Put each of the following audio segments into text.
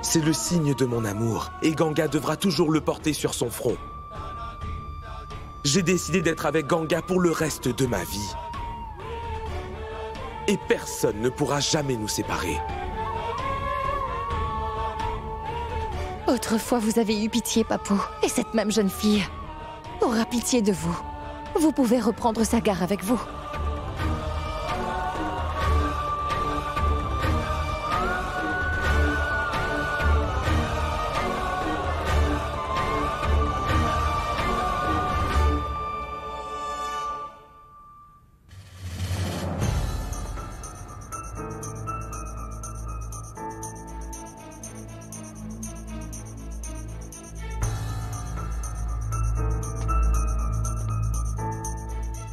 C'est le signe de mon amour, et Ganga devra toujours le porter sur son front. J'ai décidé d'être avec Ganga pour le reste de ma vie. Et personne ne pourra jamais nous séparer. Autrefois, vous avez eu pitié, Papou. Et cette même jeune fille aura pitié de vous. Vous pouvez reprendre Sagar avec vous.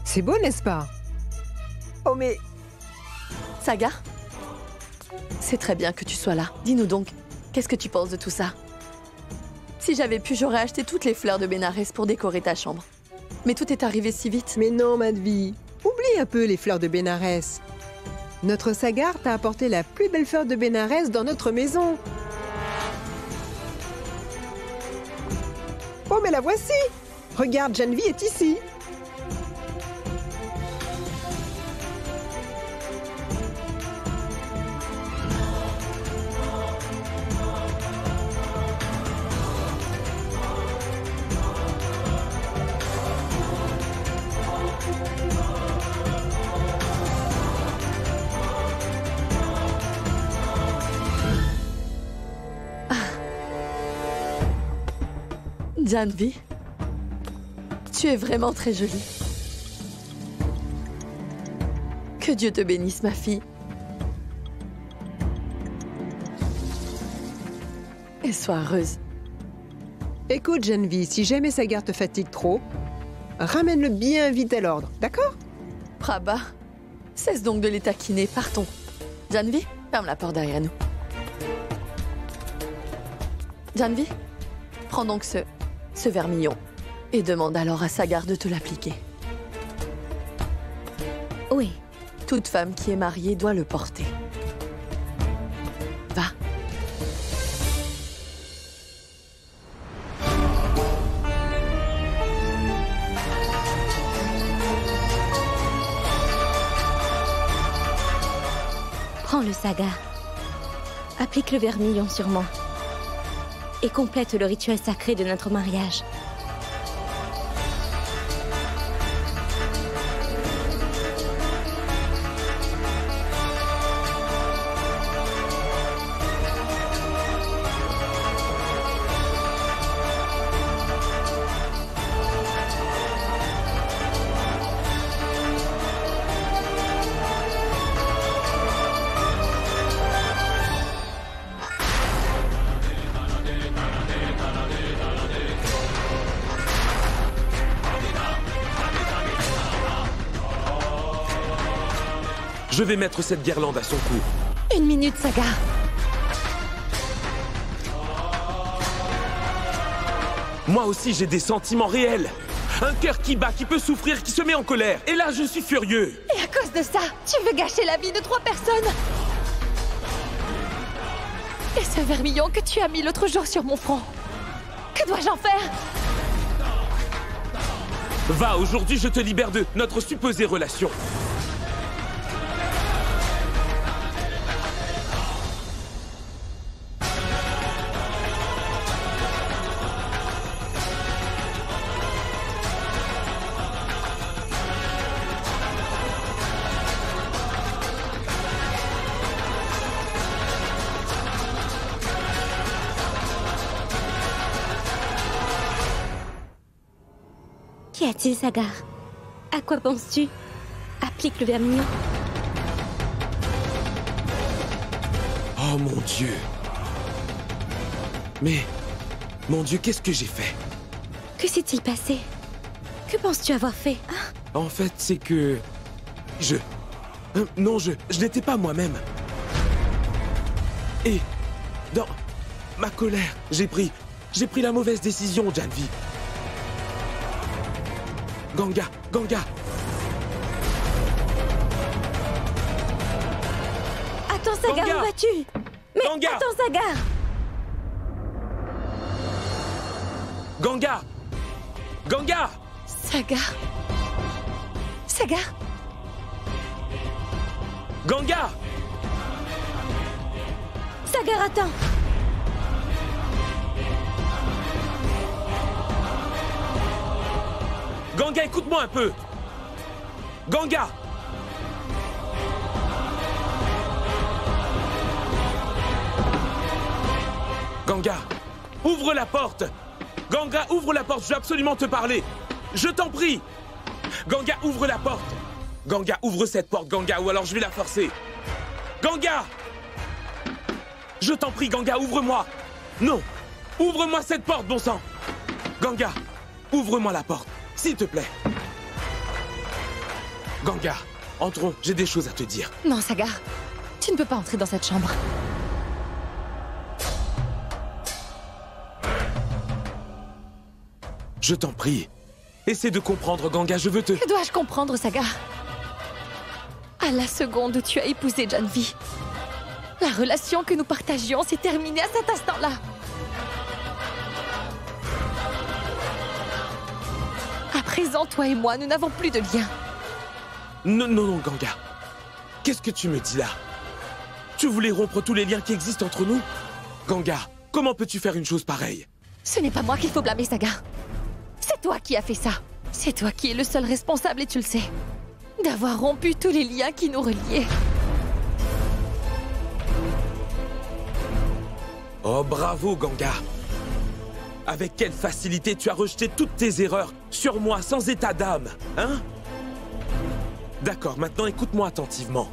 C'est beau, n'est-ce pas? Oh, mais... Sagar, c'est très bien que tu sois là. Dis-nous donc, qu'est-ce que tu penses de tout ça? Si j'avais pu, j'aurais acheté toutes les fleurs de Bénarès pour décorer ta chambre. Mais tout est arrivé si vite. Mais non, Madhvi. Oublie un peu les fleurs de Bénarès. Notre Sagar t'a apporté la plus belle fleur de Bénarès dans notre maison. Oh, mais la voici! Regarde, Janvi est ici. Janvi, tu es vraiment très jolie. Que Dieu te bénisse, ma fille. Et sois heureuse. Écoute, Janvi, si jamais Sagar te fatigue trop, ramène-le bien vite à l'ordre, d'accord? Prabha, cesse donc de les taquiner, partons. Janvi, ferme la porte derrière nous. Janvi, prends donc ce vermillon et demande alors à Sagar de te l'appliquer. Oui. Toute femme qui est mariée doit le porter. Va. Prends le Sagar. Applique le vermillon sur moi. Et complète le rituel sacré de notre mariage. Je vais mettre cette guirlande à son cou. 1 minute, Sagar. Moi aussi, j'ai des sentiments réels. Un cœur qui bat, qui peut souffrir, qui se met en colère. Et là, je suis furieux. Et à cause de ça, tu veux gâcher la vie de 3 personnes. Et ce vermillon que tu as mis l'autre jour sur mon front, que dois-je en faire? Va, aujourd'hui, je te libère de notre supposée relation. Qu'y a-t-il, Sagar? À quoi penses-tu? Applique le vermillon. Oh mon Dieu. Mais, mon Dieu, qu'est-ce que j'ai fait? Que s'est-il passé? Que penses-tu avoir fait? En fait, c'est que... Non, je n'étais pas moi-même. Et, dans ma colère, j'ai pris la mauvaise décision, Janvi. Ganga! Attends, Sagar, Ganga! où vas-tu? Mais Ganga! attends, Sagar! Ganga! Ganga! Sagar. Sagar. Ganga! Sagar, attends! Ganga, écoute-moi un peu! Ganga! Ganga, ouvre la porte! Ganga, ouvre la porte, je veux absolument te parler! Je t'en prie! Ganga, ouvre la porte! Ganga, ouvre cette porte, Ganga, ou alors je vais la forcer! Ganga! Je t'en prie, Ganga, ouvre-moi! Non! Ouvre-moi cette porte, bon sang! Ganga, ouvre-moi la porte, s'il te plaît! Ganga, entrons, j'ai des choses à te dire. Non, Sagar. Tu ne peux pas entrer dans cette chambre. Je t'en prie. Essaie de comprendre, Ganga, je veux te... Que dois-je comprendre, Sagar? À la seconde où tu as épousé Janvi, la relation que nous partagions s'est terminée à cet instant-là. À présent, toi et moi, nous n'avons plus de lien. Non, non, non, Ganga. Qu'est-ce que tu me dis là? Tu voulais rompre tous les liens qui existent entre nous? Ganga, comment peux-tu faire une chose pareille? Ce n'est pas moi qu'il faut blâmer, Sagar. C'est toi qui as fait ça. C'est toi qui es le seul responsable et tu le sais. D'avoir rompu tous les liens qui nous reliaient. Oh, bravo, Ganga. Avec quelle facilité tu as rejeté toutes tes erreurs sur moi sans état d'âme, hein? D'accord, maintenant écoute-moi attentivement.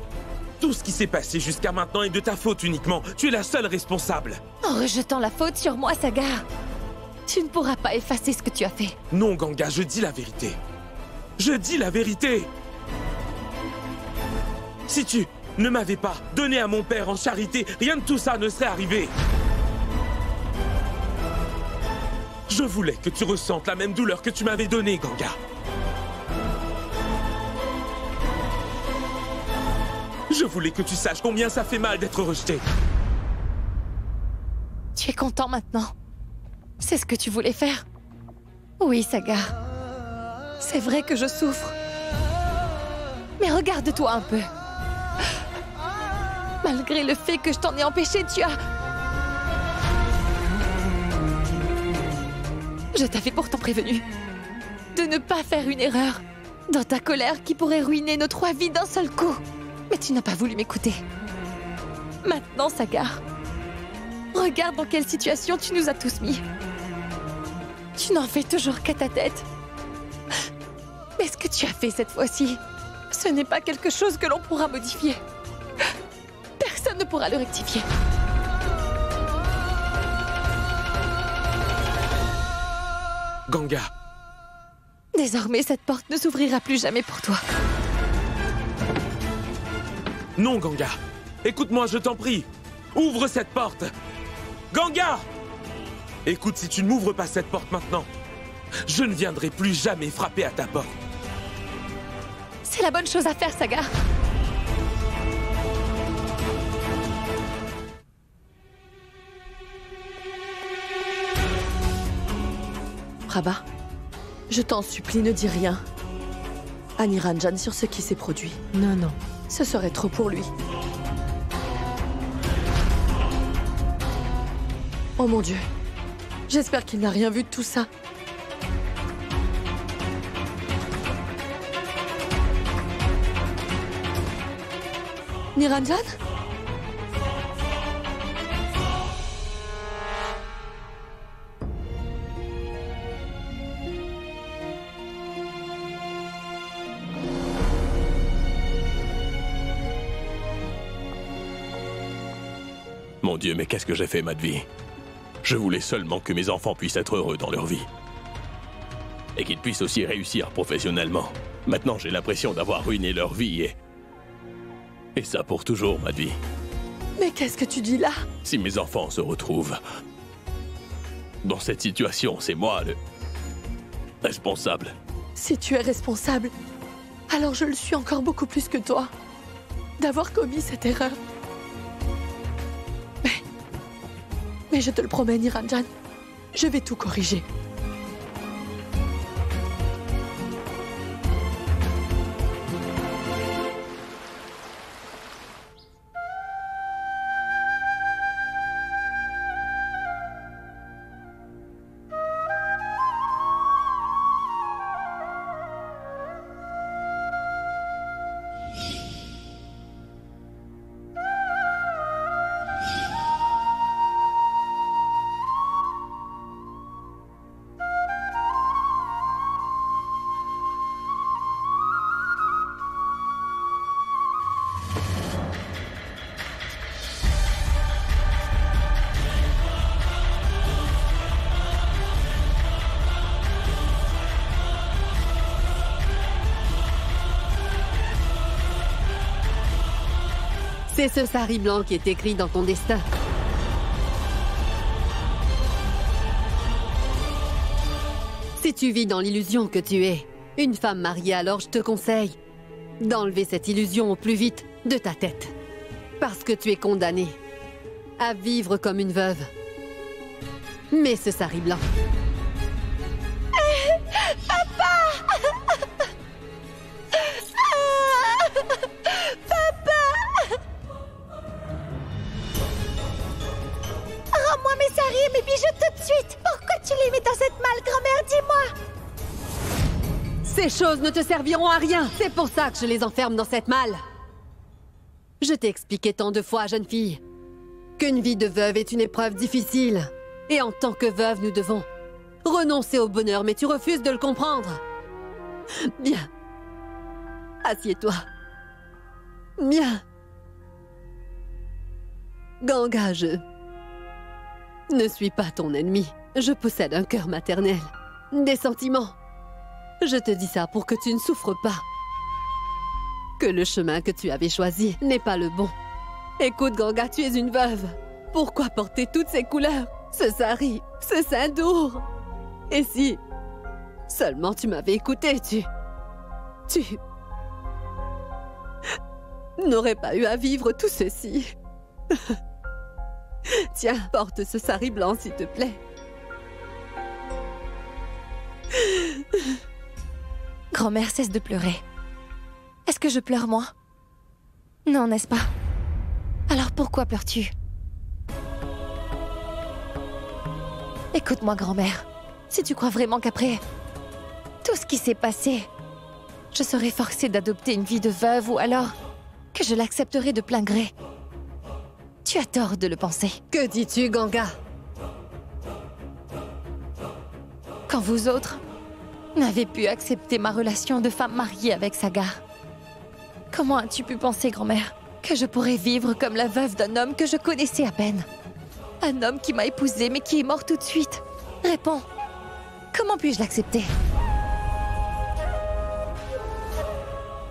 Tout ce qui s'est passé jusqu'à maintenant est de ta faute uniquement. Tu es la seule responsable. En rejetant la faute sur moi, Sagar, tu ne pourras pas effacer ce que tu as fait. Non, Ganga, je dis la vérité. Je dis la vérité. Si tu ne m'avais pas donné à mon père en charité, rien de tout ça ne serait arrivé. Je voulais que tu ressentes la même douleur que tu m'avais donnée, Ganga. Je voulais que tu saches combien ça fait mal d'être rejeté. Tu es content maintenant? C'est ce que tu voulais faire? Oui, Sagar. C'est vrai que je souffre. Mais regarde-toi un peu. Malgré le fait que je t'en ai empêché, tu as... Je t'avais pourtant prévenu de ne pas faire une erreur dans ta colère qui pourrait ruiner nos 3 vies d'un seul coup. Mais tu n'as pas voulu m'écouter. Maintenant, Sagar, regarde dans quelle situation tu nous as tous mis. Tu n'en fais toujours qu'à ta tête. Mais ce que tu as fait cette fois-ci, ce n'est pas quelque chose que l'on pourra modifier. Personne ne pourra le rectifier. Ganga. Désormais, cette porte ne s'ouvrira plus jamais pour toi. Non, Ganga. Écoute-moi, je t'en prie. Ouvre cette porte. Ganga! Écoute, si tu ne m'ouvres pas cette porte maintenant, je ne viendrai plus jamais frapper à ta porte. C'est la bonne chose à faire, Sagar. Prabha, je t'en supplie, ne dis rien à Niranjan sur ce qui s'est produit. Non, non. Ce serait trop pour lui. Oh mon Dieu. J'espère qu'il n'a rien vu de tout ça. Niranjan ? Mon Dieu, mais qu'est-ce que j'ai fait, Madhvi? Je voulais seulement que mes enfants puissent être heureux dans leur vie. Et qu'ils puissent aussi réussir professionnellement. Maintenant, j'ai l'impression d'avoir ruiné leur vie et ça pour toujours, Madhvi. Mais qu'est-ce que tu dis là? Si mes enfants se retrouvent dans cette situation, c'est moi le responsable. Si tu es responsable, alors je le suis encore beaucoup plus que toi. D'avoir commis cette erreur. Mais je te le promets, Niranjan, je vais tout corriger. C'est ce sari blanc qui est écrit dans ton destin. Si tu vis dans l'illusion que tu es une femme mariée, alors je te conseille d'enlever cette illusion au plus vite de ta tête. Parce que tu es condamnée à vivre comme une veuve. Mais ce sari blanc... Rends-moi mes saris et mes bijoux tout de suite. Pourquoi tu les mets dans cette malle, grand-mère? Dis-moi. Ces choses ne te serviront à rien. C'est pour ça que je les enferme dans cette malle. Je t'ai expliqué tant de fois, jeune fille, qu'une vie de veuve est une épreuve difficile. Et en tant que veuve, nous devons renoncer au bonheur, mais tu refuses de le comprendre. Bien. Assieds-toi. Bien. Ganga, je ne suis pas ton ennemi. Je possède un cœur maternel, des sentiments. Je te dis ça pour que tu ne souffres pas. Que le chemin que tu avais choisi n'est pas le bon. Écoute, Ganga, tu es une veuve. Pourquoi porter toutes ces couleurs? Ce sari, ce sindour. Et si seulement tu m'avais écouté, tu n'aurais pas eu à vivre tout ceci. Tiens, porte ce sari blanc, s'il te plaît. Grand-mère, cesse de pleurer. Est-ce que je pleure, moi? Non, n'est-ce pas? Alors pourquoi pleures-tu? Écoute-moi, grand-mère. Si tu crois vraiment qu'après tout ce qui s'est passé, je serai forcée d'adopter une vie de veuve ou alors que je l'accepterai de plein gré, tu as tort de le penser. Que dis-tu, Ganga? Quand vous autres n'avez pu accepter ma relation de femme mariée avec Sagar, comment as-tu pu penser, grand-mère, que je pourrais vivre comme la veuve d'un homme que je connaissais à peine? Un homme qui m'a épousée mais qui est mort tout de suite. Réponds. Comment puis-je l'accepter?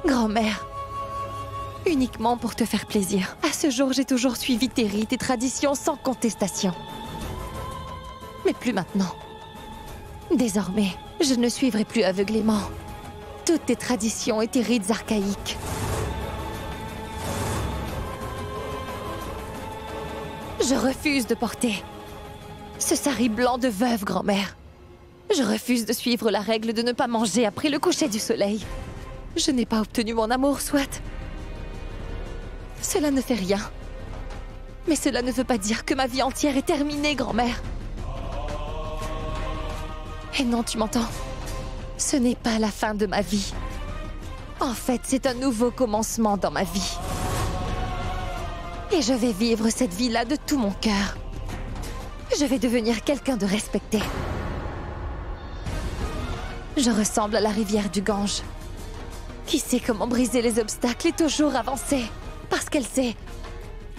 Grand-mère, uniquement pour te faire plaisir. À ce jour, j'ai toujours suivi tes rites et traditions sans contestation. Mais plus maintenant. Désormais, je ne suivrai plus aveuglément toutes tes traditions et tes rites archaïques. Je refuse de porter ce sari blanc de veuve, grand-mère. Je refuse de suivre la règle de ne pas manger après le coucher du soleil. Je n'ai pas obtenu mon amour, soit. Cela ne fait rien. Mais cela ne veut pas dire que ma vie entière est terminée, grand-mère. Et non, tu m'entends? Ce n'est pas la fin de ma vie. En fait, c'est un nouveau commencement dans ma vie. Et je vais vivre cette vie-là de tout mon cœur. Je vais devenir quelqu'un de respecté. Je ressemble à la rivière du Gange, qui sait comment briser les obstacles et toujours avancer. Parce qu'elle sait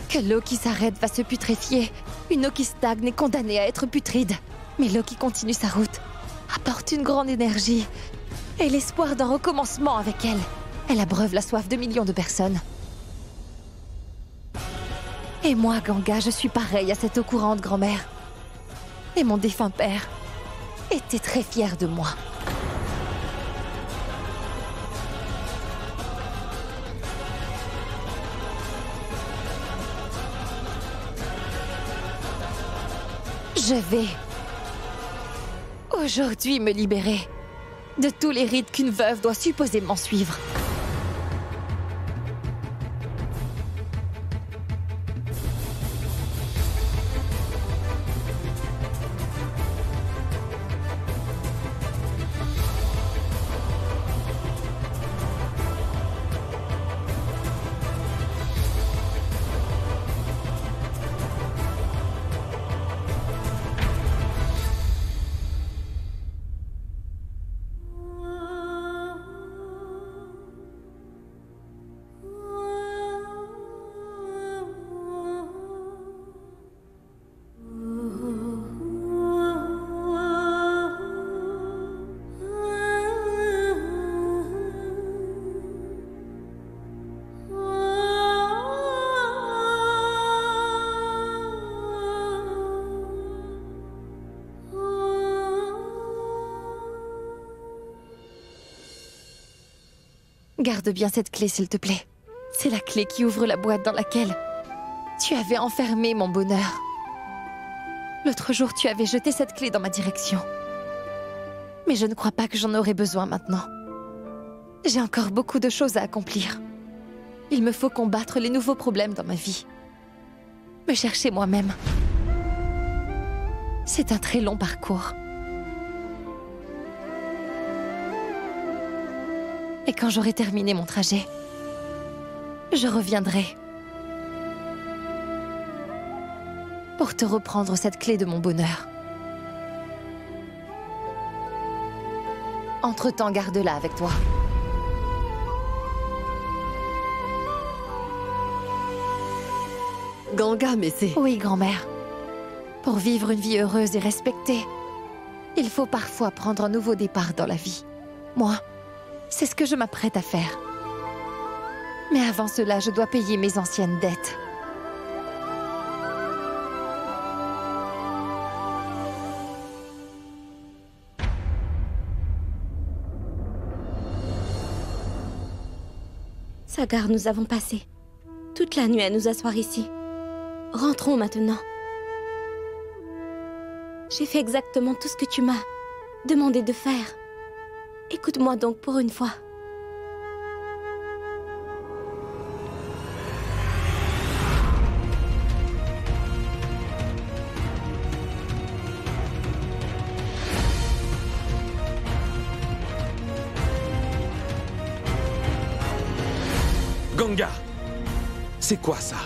que l'eau qui s'arrête va se putréfier. Une eau qui stagne est condamnée à être putride. Mais l'eau qui continue sa route apporte une grande énergie et l'espoir d'un recommencement avec elle. Elle abreuve la soif de millions de personnes. Et moi, Ganga, je suis pareille à cette eau courante, grand-mère. Et mon défunt père était très fier de moi. Je vais aujourd'hui me libérer de tous les rites qu'une veuve doit supposément suivre. Garde bien cette clé, s'il te plaît. C'est la clé qui ouvre la boîte dans laquelle tu avais enfermé mon bonheur. L'autre jour, tu avais jeté cette clé dans ma direction. Mais je ne crois pas que j'en aurai besoin maintenant. J'ai encore beaucoup de choses à accomplir. Il me faut combattre les nouveaux problèmes dans ma vie. Me chercher moi-même. C'est un très long parcours. Et quand j'aurai terminé mon trajet, je reviendrai pour te reprendre cette clé de mon bonheur. Entre-temps, garde-la avec toi. Ganga, mais c'est... Oui, grand-mère. Pour vivre une vie heureuse et respectée, il faut parfois prendre un nouveau départ dans la vie. Moi, c'est ce que je m'apprête à faire. Mais avant cela, je dois payer mes anciennes dettes. Sagar, nous avons passé toute la nuit à nous asseoir ici. Rentrons maintenant. J'ai fait exactement tout ce que tu m'as demandé de faire. Écoute-moi donc pour une fois. Ganga, c'est quoi ça?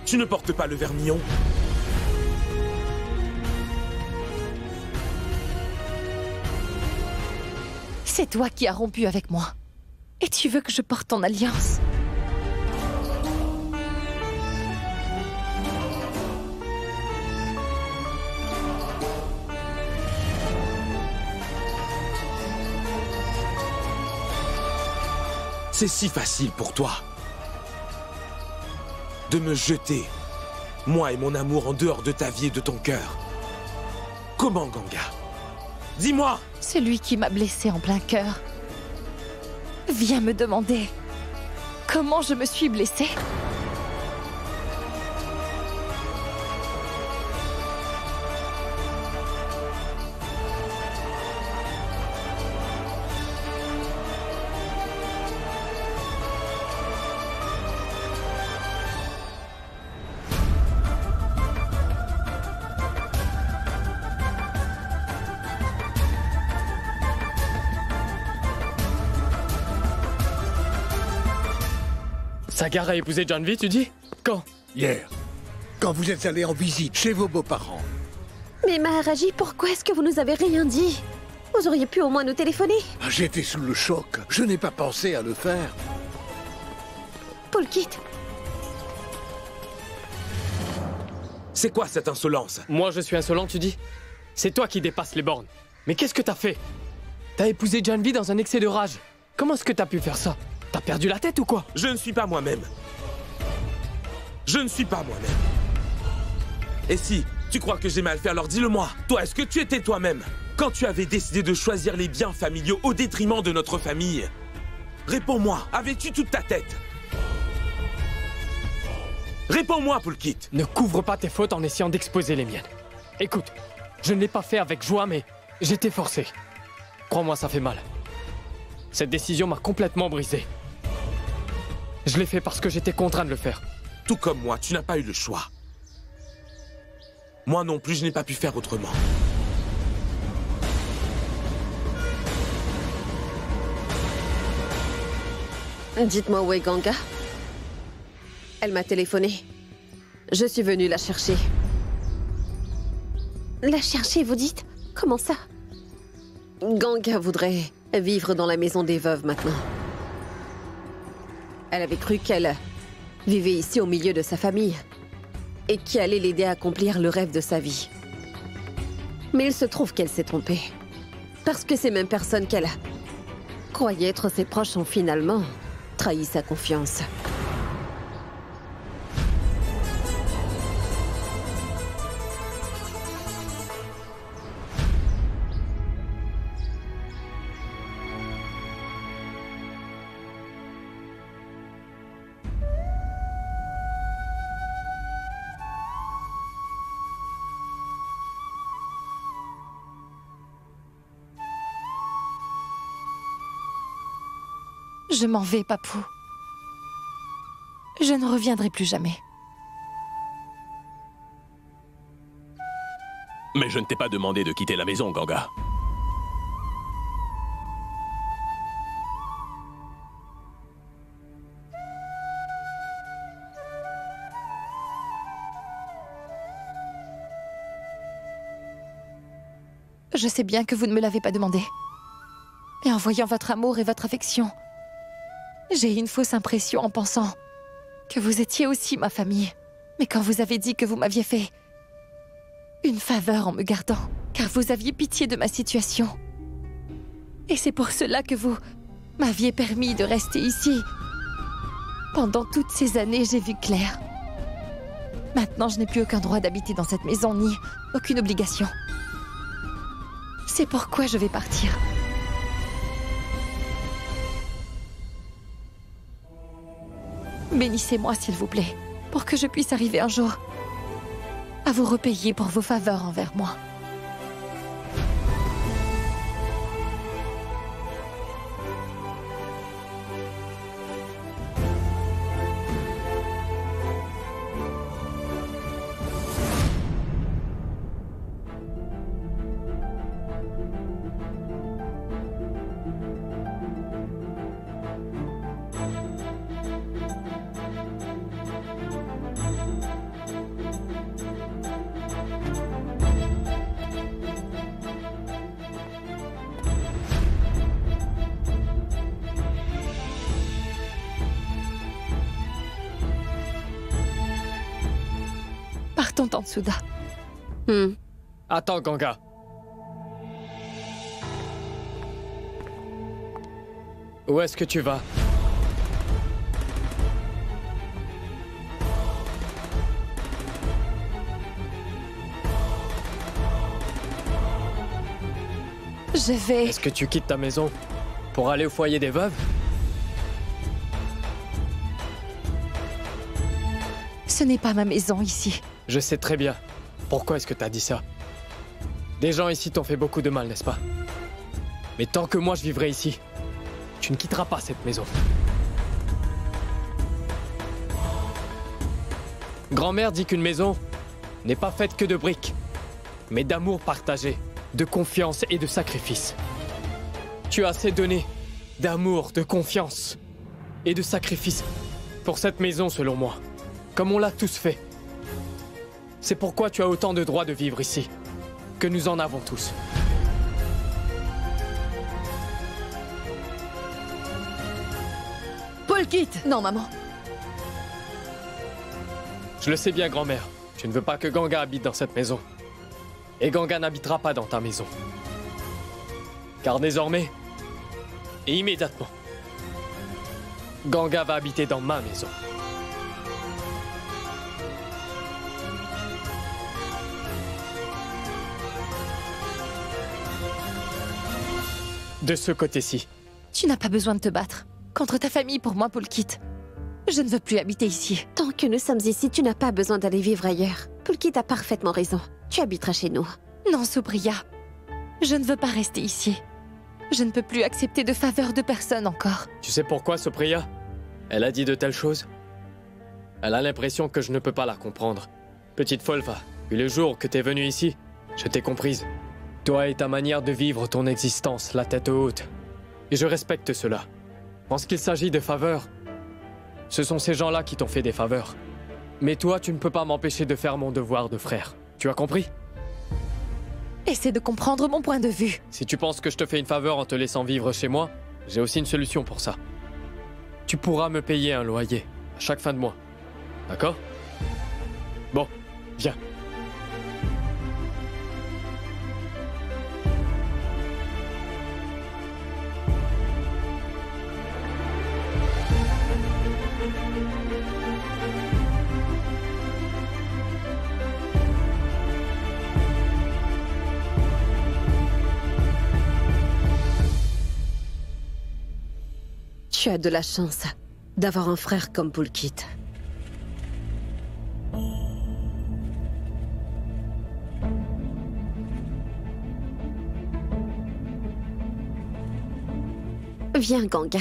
Tu ne portes pas le vermillon? C'est toi qui as rompu avec moi. Et tu veux que je porte ton alliance? C'est si facile pour toi de me jeter, moi et mon amour, en dehors de ta vie et de ton cœur. Comment, Ganga? Dis-moi! Celui qui m'a blessé en plein cœur vient me demander comment je me suis blessée. Sagar a épousé Janvi, tu dis? Quand? Hier, quand vous êtes allé en visite chez vos beaux-parents. Mais Maharaji, pourquoi est-ce que vous nous avez rien dit? Vous auriez pu au moins nous téléphoner. J'étais sous le choc. Je n'ai pas pensé à le faire. Pulkit, C'est quoi cette insolence? Moi je suis insolent, tu dis? C'est toi qui dépasses les bornes. Mais qu'est-ce que t'as fait? T'as épousé Janvi dans un excès de rage. Comment est-ce que t'as pu faire ça? T'as perdu la tête ou quoi? Je ne suis pas moi-même. Je ne suis pas moi-même. Et si tu crois que j'ai mal fait, alors dis-le-moi. Toi, est-ce que tu étais toi-même quand tu avais décidé de choisir les biens familiaux au détriment de notre famille? Réponds-moi, avais-tu toute ta tête? Réponds-moi, Pulkit. Ne couvre pas tes fautes en essayant d'exposer les miennes. Écoute, je ne l'ai pas fait avec joie, mais j'étais forcé. Crois-moi, ça fait mal. Cette décision m'a complètement brisé. Je l'ai fait parce que j'étais contraint de le faire. Tout comme moi, tu n'as pas eu le choix. Moi non plus, je n'ai pas pu faire autrement. dites-moi où est Ganga. Elle m'a téléphoné. Je suis venue la chercher. La chercher, vous dites? Comment ça? Ganga voudrait vivre dans la maison des veuves maintenant. Elle avait cru qu'elle vivait ici au milieu de sa famille et qui allait l'aider à accomplir le rêve de sa vie. Mais il se trouve qu'elle s'est trompée. Parce que ces mêmes personnes qu'elle croyait être ses proches ont finalement trahi sa confiance. Je m'en vais, Papou. Je ne reviendrai plus jamais. Mais je ne t'ai pas demandé de quitter la maison, Ganga. Je sais bien que vous ne me l'avez pas demandé. Mais en voyant votre amour et votre affection, j'ai eu une fausse impression en pensant que vous étiez aussi ma famille. Mais quand vous avez dit que vous m'aviez fait une faveur en me gardant, car vous aviez pitié de ma situation. Et c'est pour cela que vous m'aviez permis de rester ici. Pendant toutes ces années, j'ai vu clair. Maintenant, je n'ai plus aucun droit d'habiter dans cette maison, ni aucune obligation. C'est pourquoi je vais partir. Bénissez-moi, s'il vous plaît, pour que je puisse arriver un jour à vous repayer pour vos faveurs envers moi. Partons, Tantsuda. Attends, Ganga. Où est-ce que tu vas? Je vais... Est-ce que tu quittes ta maison pour aller au foyer des veuves? Ce n'est pas ma maison ici. Je sais très bien. Pourquoi est-ce que t'as dit ça? Des gens ici t'ont fait beaucoup de mal, n'est-ce pas? Mais tant que moi je vivrai ici, tu ne quitteras pas cette maison. Grand-mère dit qu'une maison n'est pas faite que de briques, mais d'amour partagé, de confiance et de sacrifice. Tu as assez donné d'amour, de confiance et de sacrifice pour cette maison, selon moi, comme on l'a tous fait. C'est pourquoi tu as autant de droits de vivre ici, que nous en avons tous. Polkit! Non, maman. Je le sais bien, grand-mère. Tu ne veux pas que Ganga habite dans cette maison. Et Ganga n'habitera pas dans ta maison. Car désormais, et immédiatement, Ganga va habiter dans ma maison. De ce côté-ci. Tu n'as pas besoin de te battre contre ta famille pour moi, Polkit. Je ne veux plus habiter ici. Tant que nous sommes ici, tu n'as pas besoin d'aller vivre ailleurs. Polkit a parfaitement raison. Tu habiteras chez nous. Non, Supriya. Je ne veux pas rester ici. Je ne peux plus accepter de faveur de personne encore. Tu sais pourquoi, Supriya? Elle a dit de telles choses. Elle a l'impression que je ne peux pas la comprendre. Petite folle, va. Depuis le jour que t'es venue ici, je t'ai comprise. Toi et ta manière de vivre ton existence, la tête haute. Et je respecte cela. En ce qu'il s'agit de faveurs, ce sont ces gens-là qui t'ont fait des faveurs. Mais toi, tu ne peux pas m'empêcher de faire mon devoir de frère. Tu as compris? Essaie de comprendre mon point de vue. Si tu penses que je te fais une faveur en te laissant vivre chez moi, j'ai aussi une solution pour ça. Tu pourras me payer un loyer à chaque fin de mois. D'accord? Bon, viens. Tu as de la chance d'avoir un frère comme Polkit. Viens, Ganga.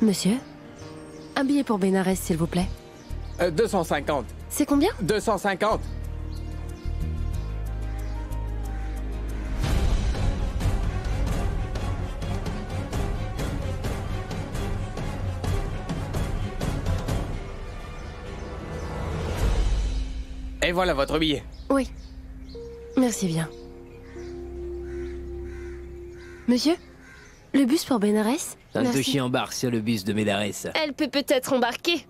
Monsieur? Un billet pour Bénarès, s'il vous plaît. 250. C'est combien? 250. Et voilà votre billet. Oui. Merci bien. Monsieur? Le bus pour Bénarès? Santoshi embarque sur le bus de Bénarès. Elle peut peut-être embarquer.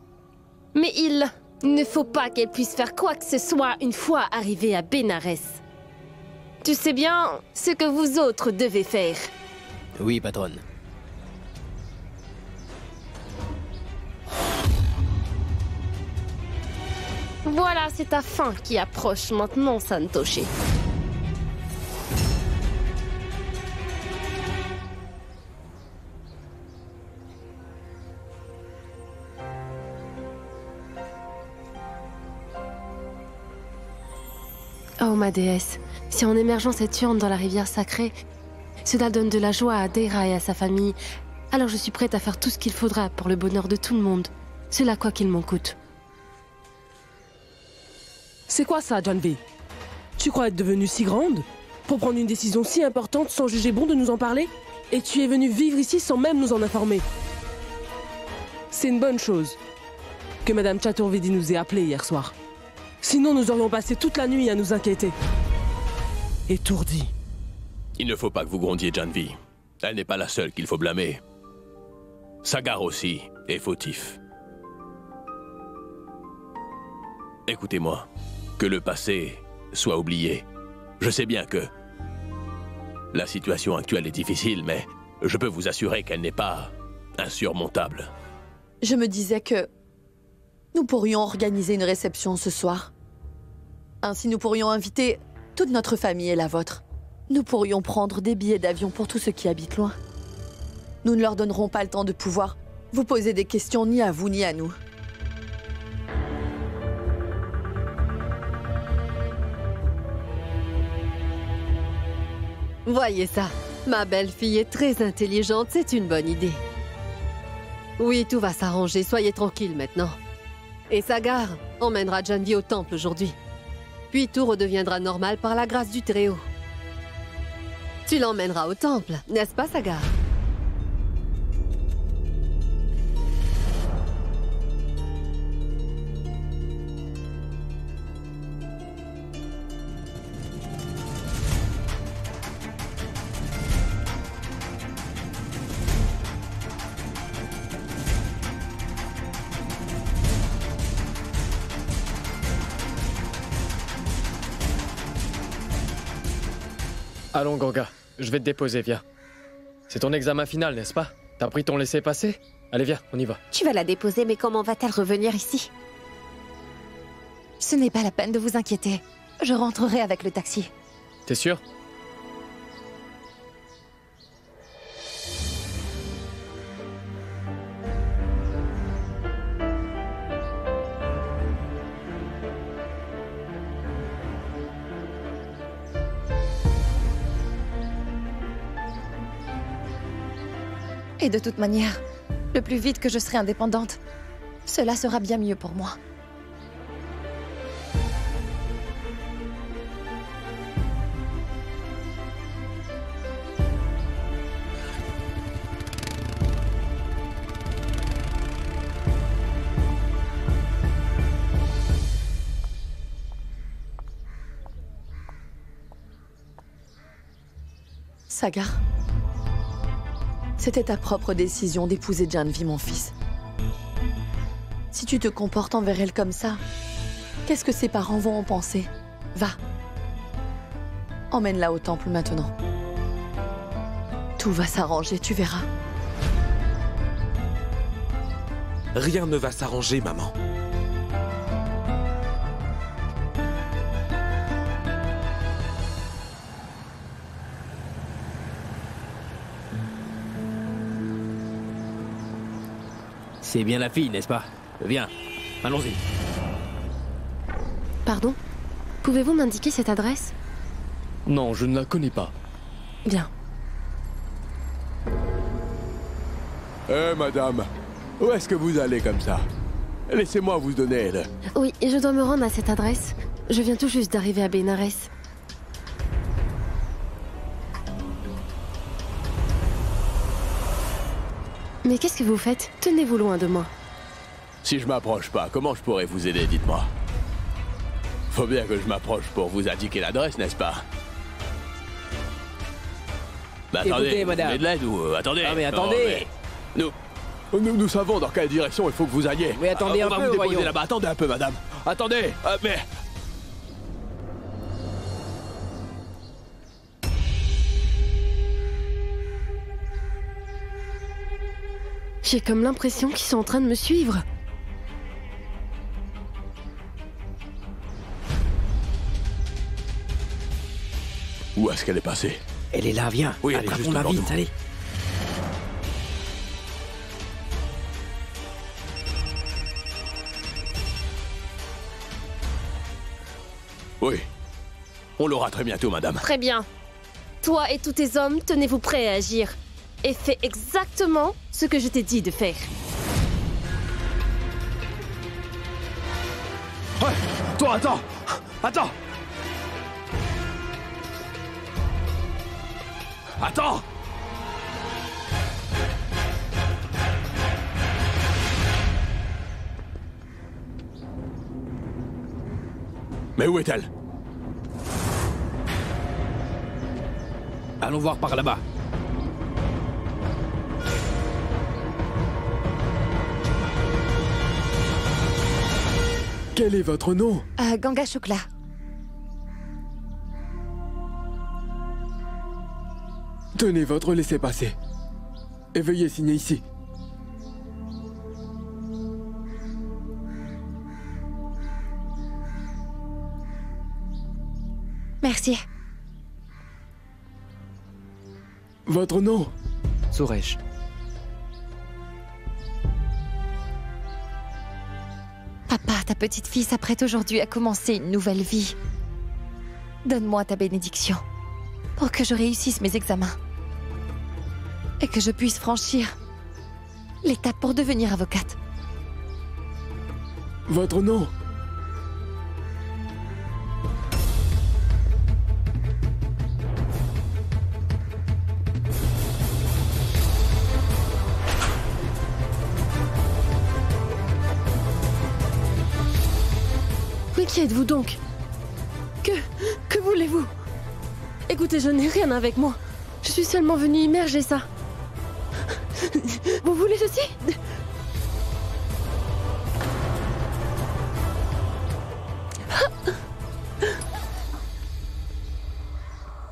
Mais il ne faut pas qu'elle puisse faire quoi que ce soit une fois arrivée à Bénarès. Tu sais bien ce que vous autres devez faire. Oui, patronne. Voilà, c'est ta fin qui approche maintenant, Santoshi. Oh ma déesse, si en émergeant cette urne dans la rivière sacrée, cela donne de la joie à Deira et à sa famille, alors je suis prête à faire tout ce qu'il faudra pour le bonheur de tout le monde. Cela quoi qu'il m'en coûte. C'est quoi ça, Janvi? Tu crois être devenue si grande pour prendre une décision si importante sans juger bon de nous en parler? Et tu es venue vivre ici sans même nous en informer. C'est une bonne chose que Madame Chaturvedi nous ait appelés hier soir. Sinon, nous aurions passé toute la nuit à nous inquiéter. Étourdis. Il ne faut pas que vous grondiez, Janvi. Elle n'est pas la seule qu'il faut blâmer. Sagar aussi est fautif. Écoutez-moi, que le passé soit oublié. Je sais bien que la situation actuelle est difficile, mais je peux vous assurer qu'elle n'est pas insurmontable. Je me disais que nous pourrions organiser une réception ce soir. Ainsi, nous pourrions inviter toute notre famille et la vôtre. Nous pourrions prendre des billets d'avion pour tous ceux qui habitent loin. Nous ne leur donnerons pas le temps de pouvoir vous poser des questions ni à vous ni à nous. Voyez ça, ma belle-fille est très intelligente, c'est une bonne idée. Oui, tout va s'arranger, soyez tranquille maintenant. Et Sagar emmènera Janvi au temple aujourd'hui. Puis tout redeviendra normal par la grâce du Très-Haut. Tu l'emmèneras au temple, n'est-ce pas, Sagar? Allons, Ganga, je vais te déposer, viens. C'est ton examen final, n'est-ce pas? T'as pris ton laissez-passer? Allez, viens, on y va. Tu vas la déposer, mais comment va-t-elle revenir ici? Ce n'est pas la peine de vous inquiéter. Je rentrerai avec le taxi. T'es sûr? Et de toute manière, le plus vite que je serai indépendante, cela sera bien mieux pour moi. Sagar, c'était ta propre décision d'épouser Janvi, mon fils. Si tu te comportes envers elle comme ça, qu'est-ce que ses parents vont en penser? Va. Emmène-la au temple maintenant. Tout va s'arranger, tu verras. Rien ne va s'arranger, maman. C'est bien la fille, n'est-ce pas? Viens, allons-y. Pardon? Pouvez-vous m'indiquer cette adresse? Non, je ne la connais pas. Bien. Madame, où est-ce que vous allez comme ça? Laissez-moi vous donner aide. Oui, je dois me rendre à cette adresse. Je viens tout juste d'arriver à Bénarès. Mais qu'est-ce que vous faites? Tenez-vous loin de moi. Si je m'approche pas, comment je pourrais vous aider, dites-moi? Faut bien que je m'approche pour vous indiquer l'adresse, n'est-ce pas? Bah, attendez, Écoutez, vous madame. voulez de l'aide ou... attendez. Ah, mais attendez. Non, mais nous savons dans quelle direction il faut que vous alliez. Mais attendez on va un peu, vous déposer voyons. là-bas. Attendez un peu, madame. Attendez, mais... J'ai comme l'impression qu'ils sont en train de me suivre. Où est-ce qu'elle est passée? Elle est là, viens. Oui, elle est juste Attrape-la devant vite, nous. allez. Oui. On l'aura très bientôt, madame. Très bien. Toi et tous tes hommes, tenez-vous prêts à agir. Et fais exactement ce que je t'ai dit de faire. Ouais, toi, attends. Attends. Attends. Mais où est-elle? Allons voir par là-bas. Quel est votre nom? Ganga Shukla. Tenez votre laissez-passer. Et veuillez signer ici. Merci. Votre nom? Suresh. Papa, ta petite fille s'apprête aujourd'hui à commencer une nouvelle vie. Donne-moi ta bénédiction pour que je réussisse mes examens et que je puisse franchir l'étape pour devenir avocate. Votre nom? Mais qui êtes-vous donc? Que voulez-vous? Écoutez, je n'ai rien avec moi. Je suis seulement venue immerger ça. Vous voulez ceci?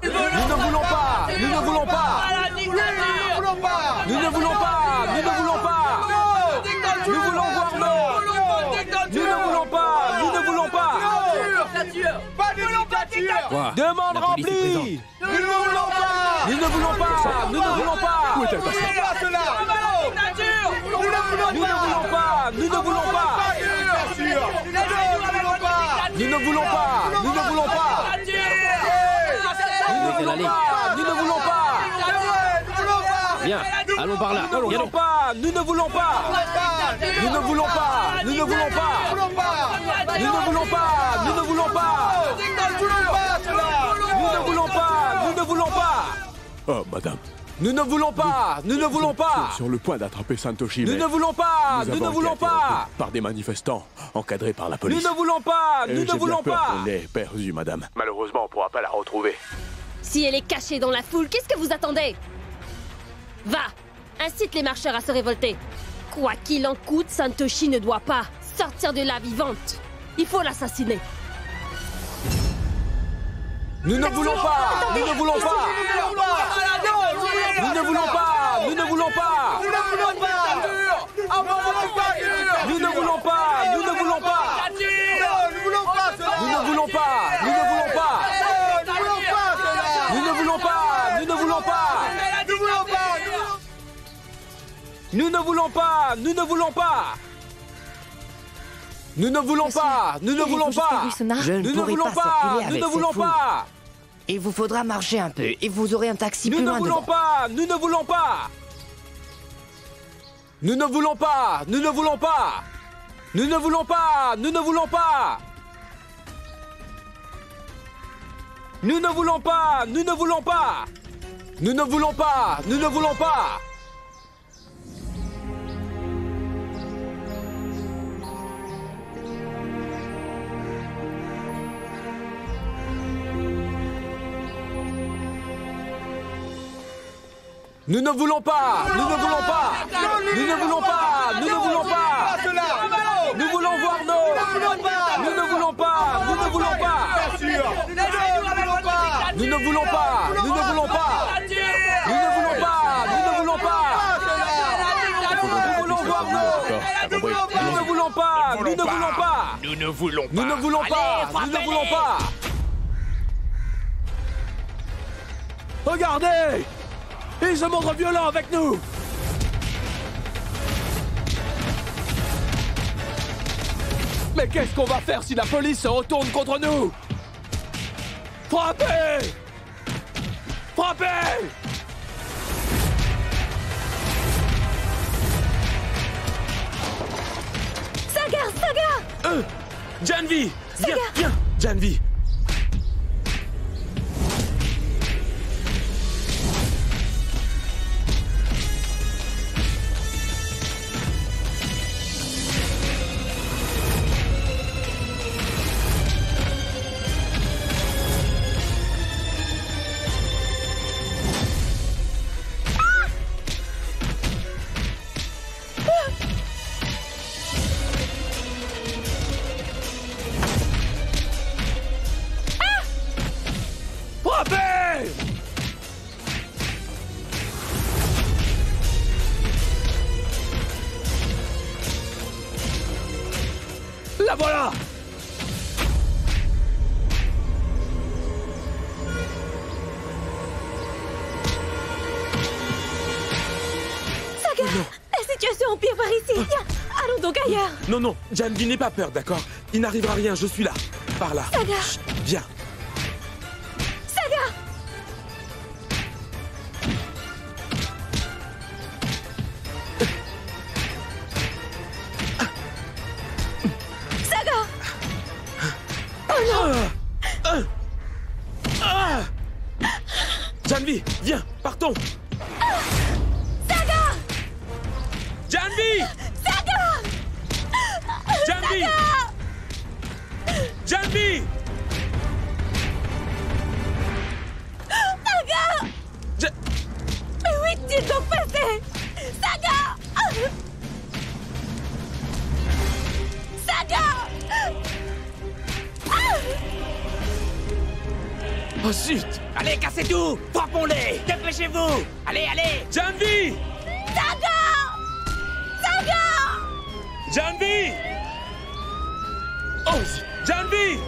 Nous ne voulons pas! Nous ne voulons pas! Nous ne voulons pas! Nous ne voulons pas! Nous voulons voir non! Nous ne voulons pas! Nous ne voulons pas! Pas de dictature! Quoi? Demande La police est remplie! présente. Nous ne voulons pas! Nous ne voulons pas! Nous ne voulons pas! Où est-elle passée? Nous ne voulons pas! Nous ne voulons pas! Nous ne voulons pas! Nous ne voulons pas! Où est-elle allée? Nous ne voulons pas! Viens, allons par là. Nous ne voulons pas! Nous ne voulons pas! Nous ne voulons pas! Nous ne voulons pas! Nous ne voulons pas! Nous ne voulons pas! Nous ne voulons pas! Nous ne voulons pas! Oh, madame. Nous ne voulons pas! Nous ne voulons pas! Sur le point d'attraper Santoshi, Nous mais ne voulons pas! Nous avons ne été voulons pas! interrompus par des manifestants encadrés par la police. Nous ne voulons pas! Et Nous ne j'ai bien voulons peur pas! qu'on l'ait perdue, madame. Malheureusement, on pourra pas la retrouver. Si elle est cachée dans la foule, qu'est-ce que vous attendez? Va! Incite les marcheurs à se révolter. Quoi qu'il en coûte, Santoshi ne doit pas sortir de là vivante. Il faut l'assassiner. Nous ne voulons pas! Nous ne voulons pas! Nous ne voulons pas! Nous ne voulons pas! Nous ne voulons pas! Nous ne voulons pas! Nous ne voulons pas! Nous ne voulons pas! Nous ne voulons pas! Nous ne voulons pas! Nous ne voulons pas! Nous ne voulons pas! Nous ne voulons pas! Nous ne voulons pas! Nous ne voulons pas! Je ne Nous ne pourrai voulons pas pas! circuler Nous avec ne voulons cette foule. pas! Il vous faudra marcher un peu et vous aurez un taxi Nous plus ne loin voulons devant. pas! Nous ne voulons pas! Nous ne voulons pas! Nous ne voulons pas! Nous ne voulons pas! Nous ne voulons pas! Nous ne voulons pas! Nous ne voulons pas! Nous ne voulons pas! Nous ne voulons pas! Nous ne voulons pas! Nous ne voulons pas! Nous ne voulons pas! Nous ne voulons pas! Nous voulons voir nos... Nous ne voulons pas! Nous ne voulons pas! Nous ne voulons pas! Nous ne voulons pas! Nous ne voulons pas! Nous ne voulons pas! Nous voulons voir nos... Nous ne voulons pas! Nous ne voulons pas! Nous ne voulons pas! Nous ne voulons pas! Nous ne voulons pas! Regardez! Ils se montrent violents avec nous! Mais qu'est-ce qu'on va faire si la police se retourne contre nous? Frappez! Frappez! Saga! Saga! Janvi! Viens, viens! Janvi! Frappez! La voilà! Saga! La situation empire par ici! Viens! Allons donc ailleurs! Non, non, Janvi, n'aie pas peur, d'accord? Il n'arrivera rien, je suis là. Par là. Saga! Chut, viens. Saga! Saga! Oh non! Janvi, viens, partons. Saga! Janvi! Saga! Janvi! Janvi! Saga! Mais où est-il donc passé? Saga! Saga! Oh zut! Allez, cassez tout! Frappons-les! Dépêchez-vous! Allez, allez! Janvi! Saga! Saga! Janvi! Oh, Janvi!